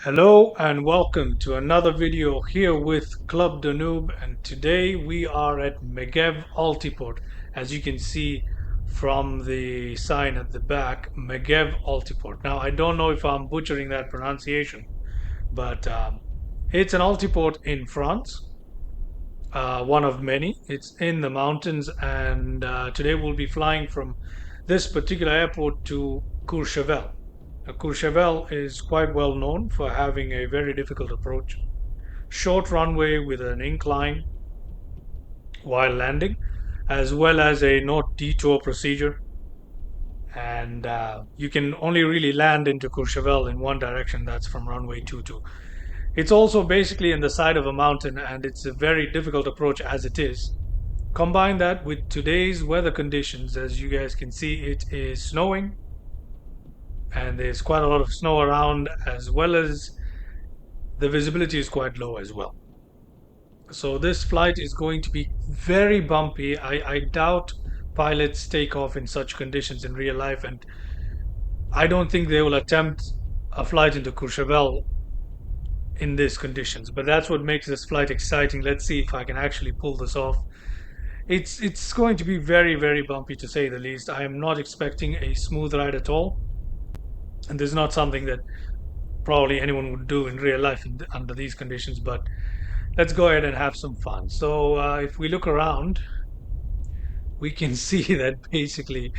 Hello and welcome to another video here with Club the Noob, and today we are at Megev Altiport. As you can see from the sign at the back, Megev Altiport. Now I don't know if I'm butchering that pronunciation, but it's an altiport in France, one of many. It's in the mountains, and today we'll be flying from this particular airport to Courchevel. Courchevel is quite well known for having a very difficult approach. Short runway with an incline while landing, as well as a no detour procedure. And you can only really land into Courchevel in one direction, that's from runway 22. It's also basically in the side of a mountain, and it's a very difficult approach as it is. Combine that with today's weather conditions, as you guys can see, it is snowing, and there's quite a lot of snow around, as well as the visibility is quite low as well. So this flight is going to be very bumpy. I doubt pilots take off in such conditions in real life, and I don't think they will attempt a flight into Courchevel in these conditions. But that's what makes this flight exciting. Let's see if I can actually pull this off. It's going to be very bumpy, to say the least. I am not expecting a smooth ride at all, and this is not something that probably anyone would do in real life under these conditions. But let's go ahead and have some fun. So if we look around, we can see that basically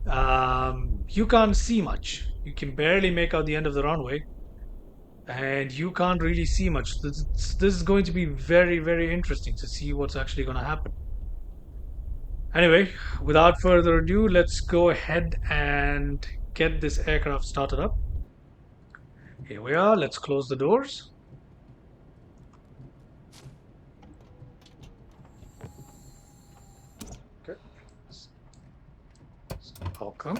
you can't see much. You can barely make out the end of the runway, and you can't really see much. This is going to be very interesting to see what's actually going to happen. Anyway, without further ado, let's go ahead and get this aircraft started up. Here we are. Let's close the doors. Okay. Welcome.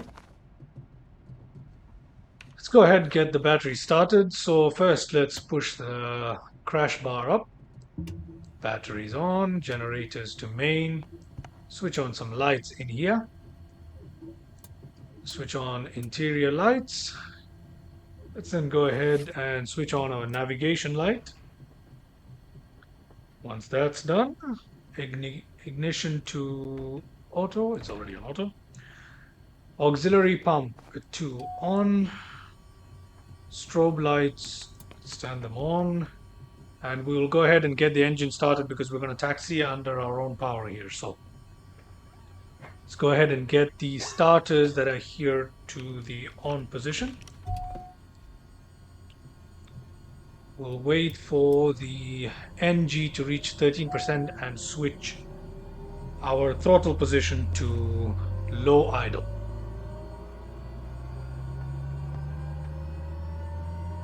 Let's go ahead and get the battery started. So first, let's push the crash bar up. Batteries on, generators to main. Switch on some lights in here. Switch on interior lights. Let's then go ahead and switch on our navigation light. Once that's done, ignition to auto. It's already on auto. Auxiliary pump to on. Strobe lights, stand them on. And we will go ahead and get the engine started because we're going to taxi under our own power here. So let's go ahead and get the starters that are here to the on position. We'll wait for the NG to reach 13% and switch our throttle position to low idle.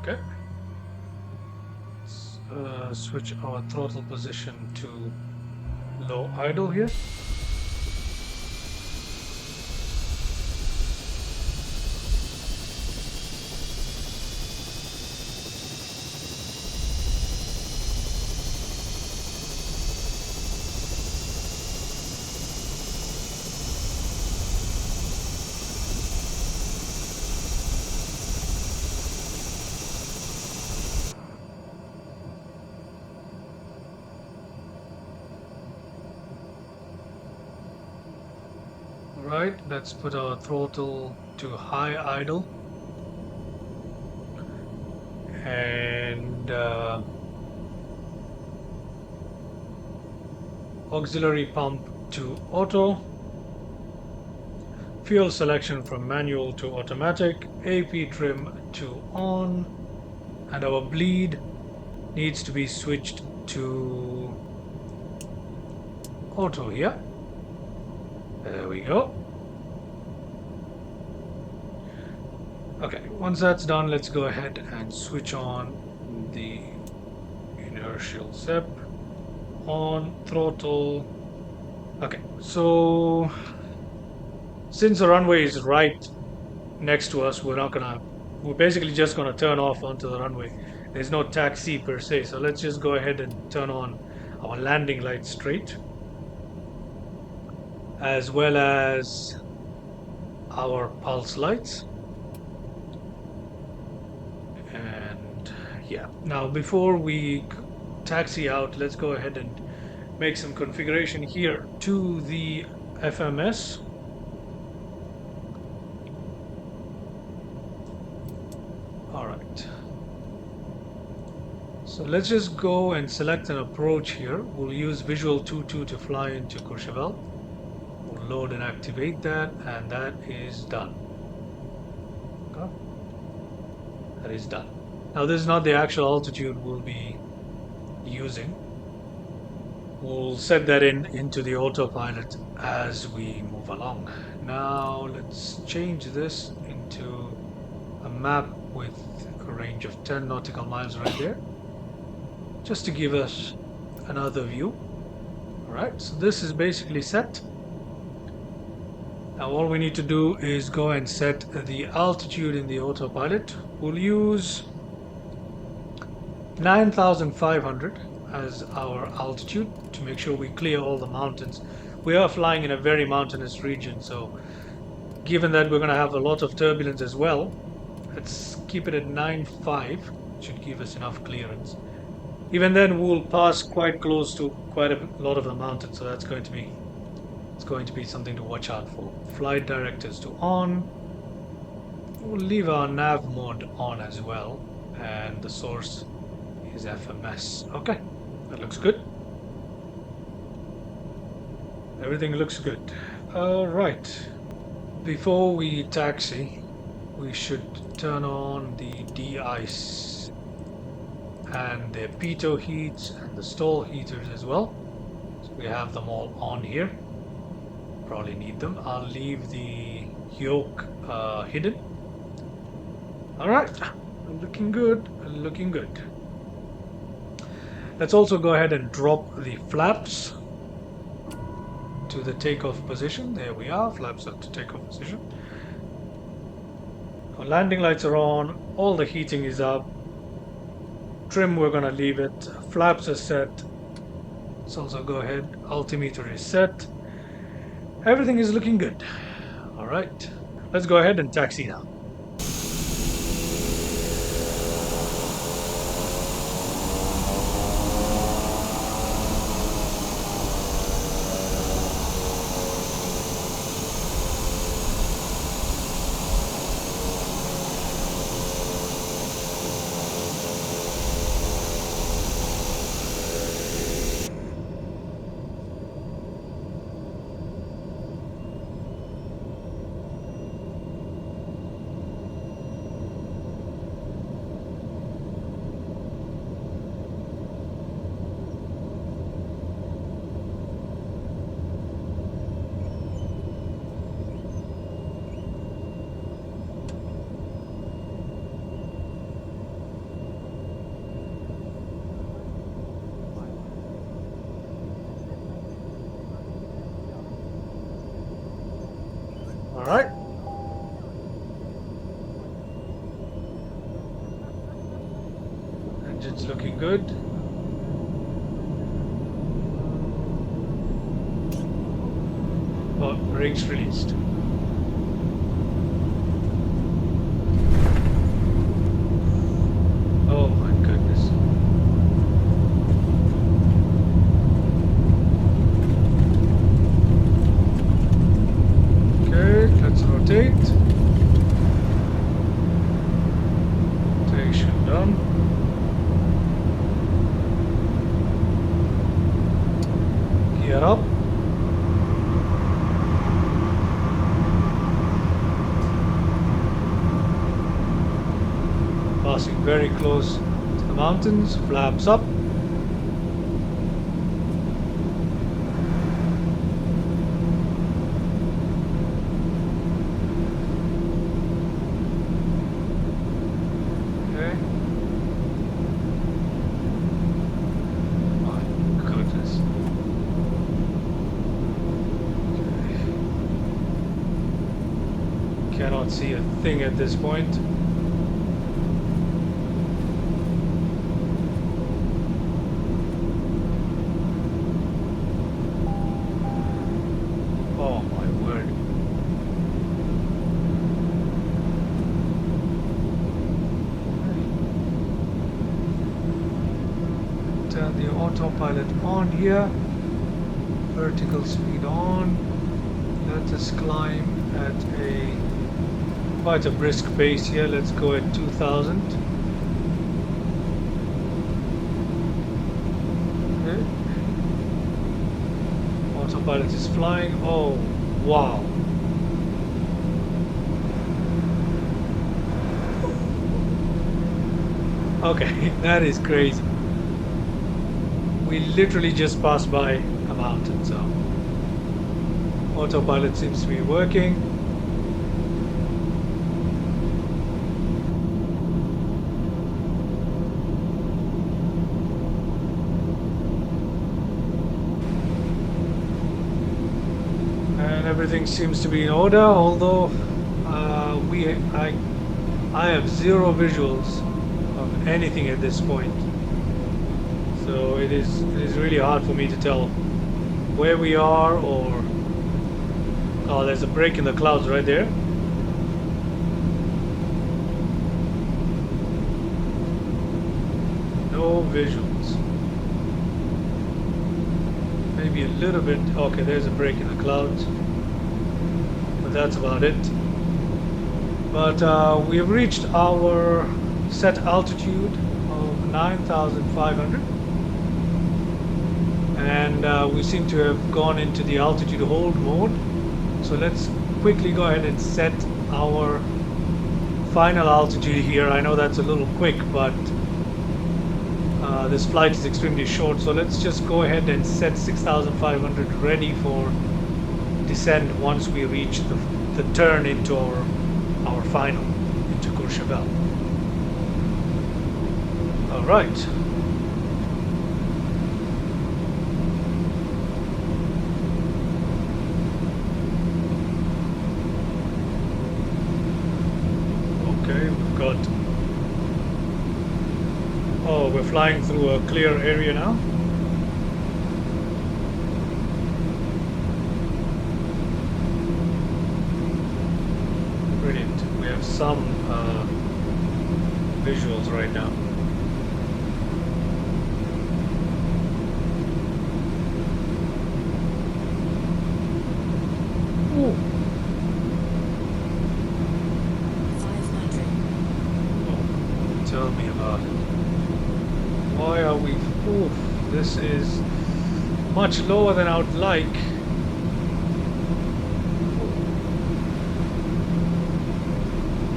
Okay. Let's switch our throttle position to low idle here. Right, let's put our throttle to high idle and auxiliary pump to auto, fuel selection from manual to automatic, AP trim to on, and our bleed needs to be switched to auto here. There we go. Okay, once that's done, let's go ahead and switch on the inertial SEP, on throttle. Okay, so since the runway is right next to us, we're basically just gonna turn off onto the runway. There's no taxi per se, so let's just go ahead and turn on our landing lights straight, as well as our pulse lights. And Yeah. Now, before we taxi out, let's go ahead and make some configuration here to the FMS. All right. So let's just go and select an approach here. We'll use Visual 22 to fly into Courchevel. We'll load and activate that, and that is done. Okay. That is done. Now, this is not the actual altitude we'll be using. We'll set that into the autopilot as we move along. Now, let's change this into a map with a range of 10 nautical miles right there, just to give us another view. Alright, so this is basically set. Now all we need to do is go and set the altitude in the autopilot. We'll use 9,500 as our altitude to make sure we clear all the mountains. We are flying in a very mountainous region, so given that we're going to have a lot of turbulence as well, let's keep it at 9.5. Should give us enough clearance. Even then, we'll pass quite close to quite a lot of the mountains, so that's going to be something to watch out for. Flight directives to on. We'll leave our nav mode on as well, and the source is FMS. Okay, that looks good. Everything looks good. Right. Before we taxi, we should turn on the de-ice and the pitot heats and the stall heaters as well. So we have them all on here. Probably need them. I'll leave the yoke hidden. Alright, looking good, looking good. Let's also go ahead and drop the flaps to the takeoff position. There we are, flaps up to takeoff position. Our landing lights are on, all the heating is up. Trim, we're gonna leave it. Flaps are set. Let's also go ahead, altimeter is set. Everything is looking good. Alright, let's go ahead and taxi now. Alright. Engine's looking good. Oh, brakes released. Oh my goodness. Let's rotate. Rotation done. Gear up. Passing very close to the mountains. Flaps up. Cannot see a thing at this point. Oh my word. autopilot on here. Vertical speed on. Let us climb at quite a brisk pace here. Let's go at 2000. Okay. Autopilot is flying. Oh, wow. Okay, that is crazy. We literally just passed by a mountain, so autopilot seems to be working. And everything seems to be in order, although I have zero visuals of anything at this point. So it is really hard for me to tell where we are, or oh, there's a break in the clouds right there. No visuals. Maybe a little bit. Okay, there's a break in the clouds, but that's about it. But we have reached our set altitude of 9,500. And we seem to have gone into the altitude hold mode. So let's quickly go ahead and set our final altitude here. I know that's a little quick, but this flight is extremely short. So let's just go ahead and set 6,500 ready for descent once we reach the turn into our final, into Courchevel. All right. Oh, we're flying through a clear area now. Brilliant. We have some visuals right now. Ooh. Oh, tell me about it. Why are we... Oof, this is much lower than I would like.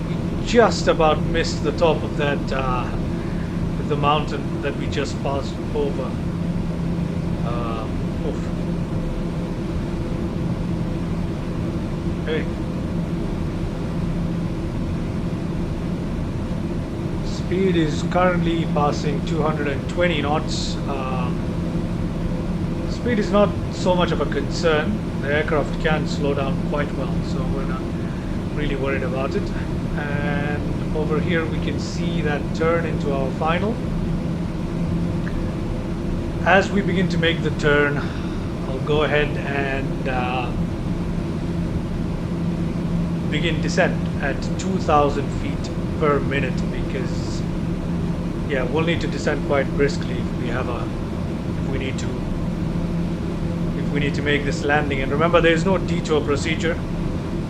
We just about missed the top of that, the mountain that we just passed over. Oof. Hey. Speed is currently passing 220 knots. Speed is not so much of a concern. The aircraft can slow down quite well, so we're not really worried about it. And over here we can see that turn into our final. As we begin to make the turn, I'll go ahead and begin descent at 2,000 feet per minute, because yeah, we'll need to descend quite briskly if we need to make this landing. And remember, there is no detour procedure,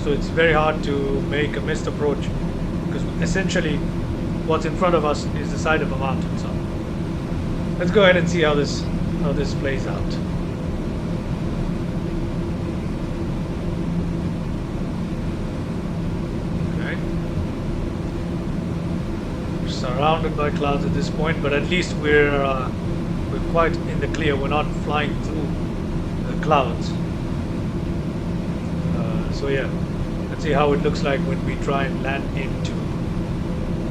so it's very hard to make a missed approach, because essentially what's in front of us is the side of a mountain. So let's go ahead and see how this plays out. Surrounded by clouds at this point, but at least we're quite in the clear. We're not flying through the clouds. So yeah, let's see how it looks like when we try and land into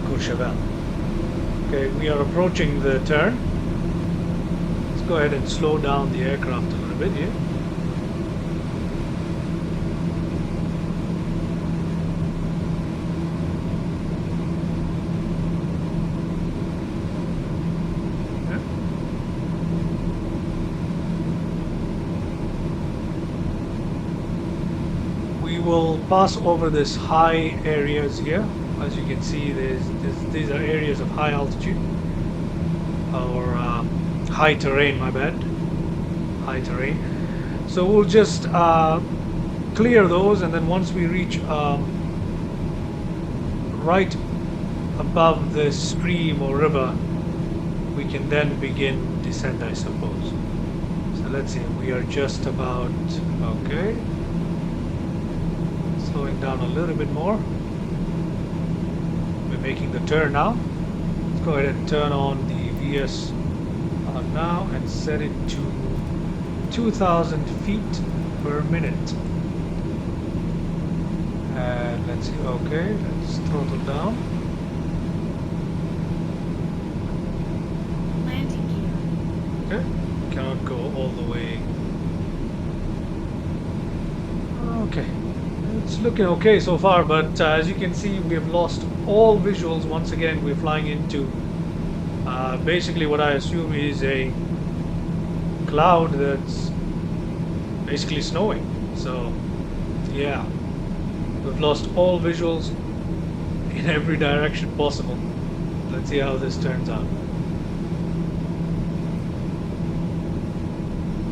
Courchevel. Okay, we are approaching the turn. Let's go ahead and slow down the aircraft a little bit here. We'll pass over this high areas here. As you can see, these are areas of high altitude, or high terrain, my bad. High terrain. So we'll just clear those, and then once we reach right above the stream or river, we can then begin descent, I suppose. So let's see, we are just about, okay. Slowing down a little bit more. We're making the turn now. Let's go ahead and turn on the VS now and set it to 2,000 feet per minute. And let's see, okay, let's throttle down. Landing gear. Okay, cannot go all the way. Okay, it's looking okay so far, but as you can see, we have lost all visuals. Once again, we're flying into basically what I assume is a cloud that's basically snowing. So yeah, we've lost all visuals in every direction possible. Let's see how this turns out.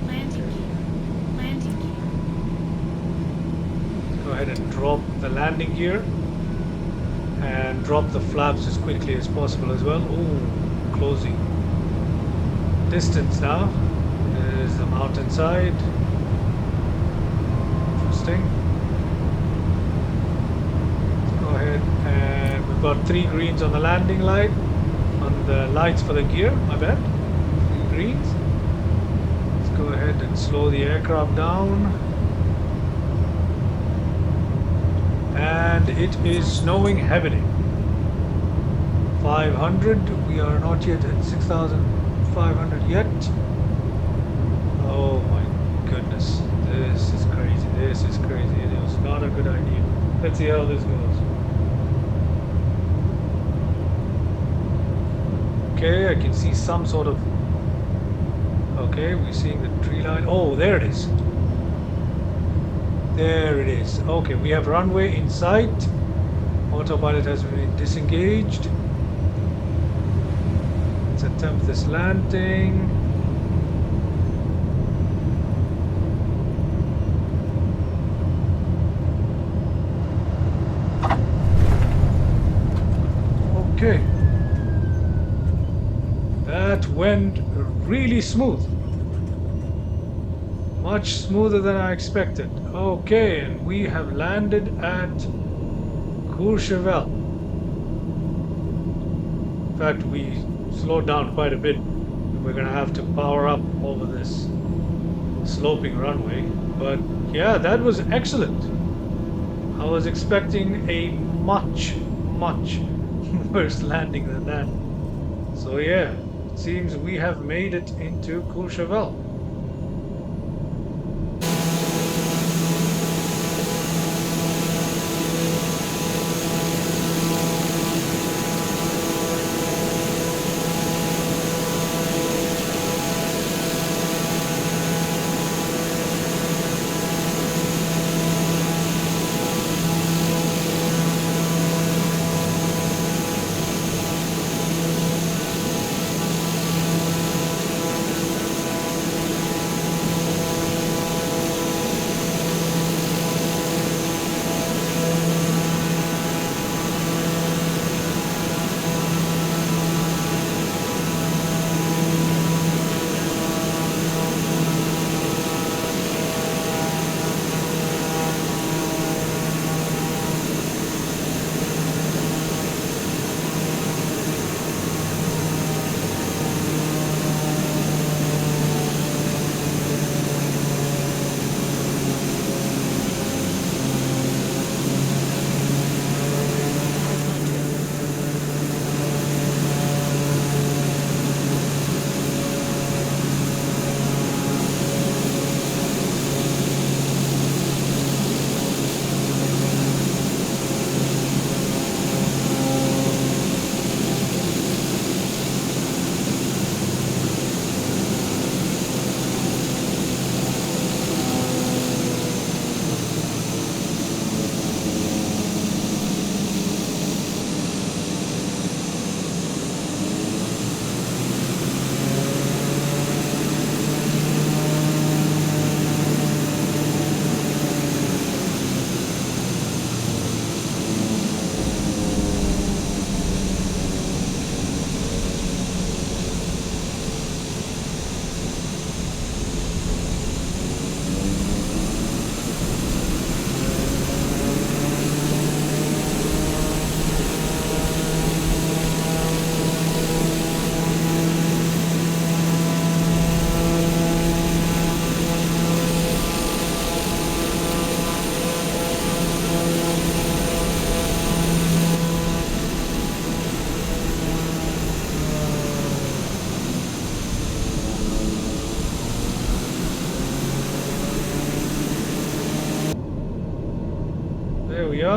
Landing gear. Landing gear. Go ahead and drop the landing gear and drop the flaps as quickly as possible as well. Ooh, closing distance now. There's the mountainside. Interesting. Let's go ahead, and we've got 3 greens on the landing light, on the lights for the gear, my bad. 3 greens. Let's go ahead and slow the aircraft down. And it is snowing heavily. 500, we are not yet at 6,500 yet. Oh my goodness, this is crazy, this is crazy. It was not a good idea. Let's see how this goes. Okay, I can see some sort of, okay, we're seeing the tree line. Oh, there it is. There it is. Okay, we have runway in sight. Autopilot has been disengaged. Let's attempt this landing. Okay. That went really smooth. Much smoother than I expected. Okay, and we have landed at Courchevel. In fact, we slowed down quite a bit. We're gonna have to power up over this sloping runway. But yeah, that was excellent. I was expecting a much worse landing than that. So yeah, it seems we have made it into Courchevel.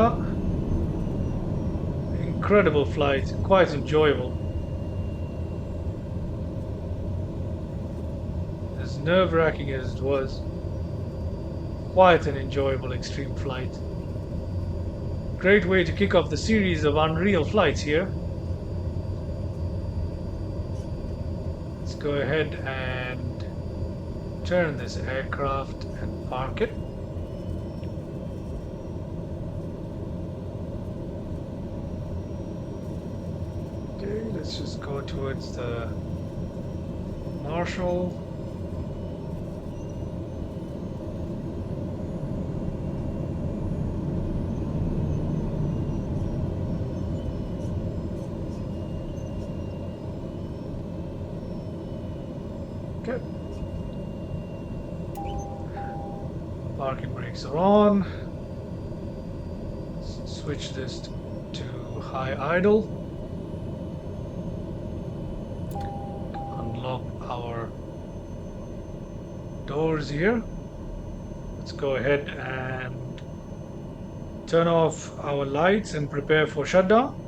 are. Incredible flight, quite enjoyable. As nerve-wracking as it was, quite an enjoyable extreme flight. Great way to kick off the series of unreal flights here. Let's go ahead and turn this aircraft and park it. Okay, let's just go towards the Marshall. Okay. Parking brakes are on. Let's switch this to high idle. Unlock our doors here. Let's go ahead and turn off our lights and prepare for shutdown.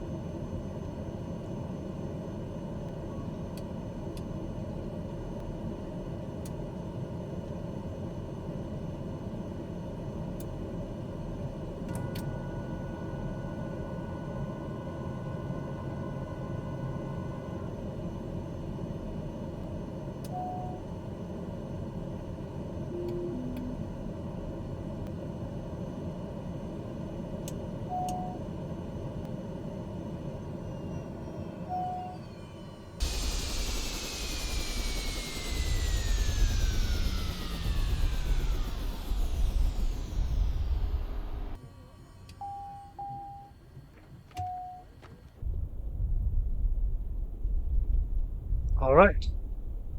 All right.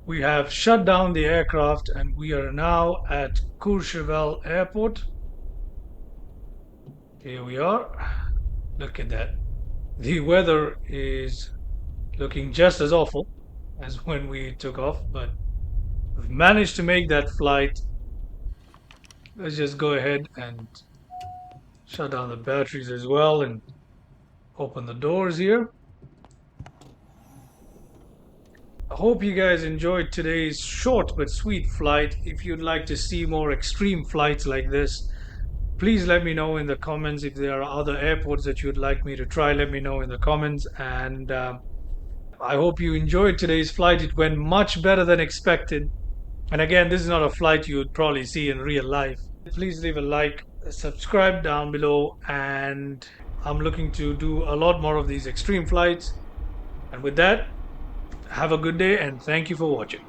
We have shut down the aircraft and we are now at Courchevel Airport. Here we are. Look at that. The weather is looking just as awful as when we took off, but we've managed to make that flight. Let's just go ahead and shut down the batteries as well and open the doors here. I hope you guys enjoyed today's short but sweet flight. If you'd like to see more extreme flights like this, please let me know in the comments. If there are other airports that you'd like me to try, let me know in the comments. And I hope you enjoyed today's flight. It went much better than expected. And again, this is not a flight you would probably see in real life. Please leave a like, subscribe down below, and I'm looking to do a lot more of these extreme flights. And with that, have a good day and thank you for watching.